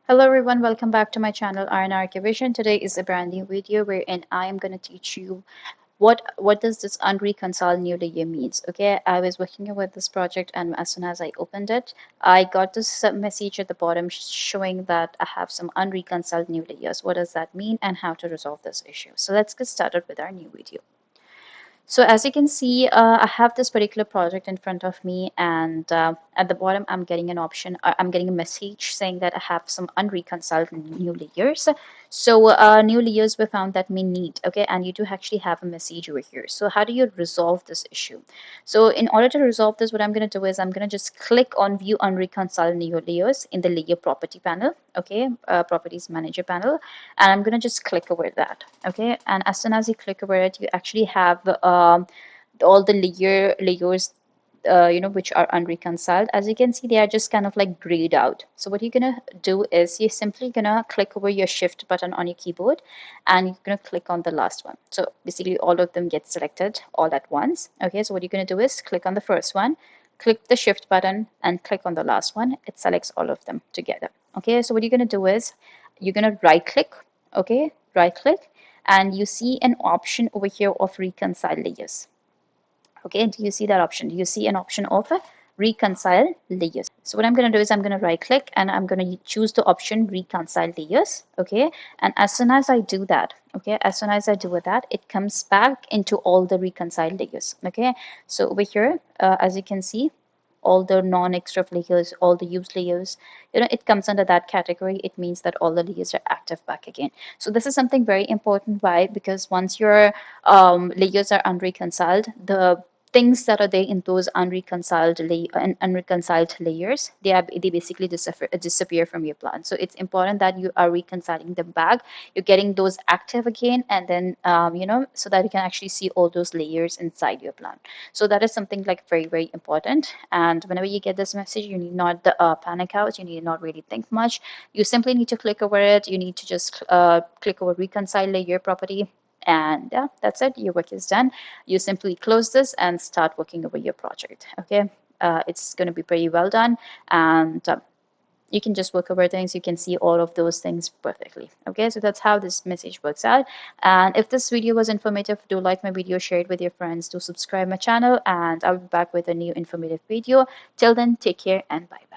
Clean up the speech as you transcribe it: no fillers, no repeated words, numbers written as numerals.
Hello everyone, welcome back to my channel RN ArchiVision. Today is a brand new video wherein I am going to teach you what does this unreconciled new layer means. Okay, I was working with this project and as soon as I opened it, I got this message at the bottom showing that I have some unreconciled new layers. What does that mean and how to resolve this issue? So let's get started with our new video. So as you can see, I have this particular project in front of me, and at the bottom, I'm getting an option. I'm getting a message saying that I have some unreconciled new layers. So new layers were found that may need. Okay, and you do actually have a message over here. So how do you resolve this issue? So in order to resolve this, what I'm going to do is I'm going to just click on View Unreconciled New Layers in the Layer Property panel. Okay, Properties Manager panel, and I'm going to just click over that. Okay, and as soon as you click over it, you actually have all the layers which are unreconciled. As you can see, they are just kind of like grayed out. So what you're gonna do is you're simply gonna click over your shift button on your keyboard and you're gonna click on the last one. So basically all of them get selected all at once. Okay, so what you're gonna do is click on the first one, click the shift button and click on the last one. It selects all of them together. Okay, so what you're gonna do is you're gonna right click. Okay, right click, and you see an option over here of reconcile layers. Okay, do you see that option? Do you see an option of reconcile layers? So what I'm going to do is I'm going to right click and I'm going to choose the option reconcile layers. Okay, and as soon as I do that, okay, as soon as I do that, it comes back into all the reconciled layers. Okay, so over here, as you can see, all the non-XREF layers, all the used layers, it comes under that category. It means that all the layers are active back again. So this is something very important. Why? Because once your layers are unreconciled, the things that are there in those unreconciled layers, they basically disappear from your plan. So it's important that you are reconciling them back. You're getting those active again, and then so that you can actually see all those layers inside your plan. So that is something like very important. And whenever you get this message, you need not panic out. You need not really think much. You simply need to click over it. You need to just click over reconcile layer property, and yeah, that's it. Your work is done. You simply close this and start working over your project. Okay, it's going to be pretty well done, and you can just work over things. You can see all of those things perfectly. Okay, so that's how this message works out. And if this video was informative, do like my video, share it with your friends, do subscribe my channel, and I'll be back with a new informative video. Till then, take care and bye bye.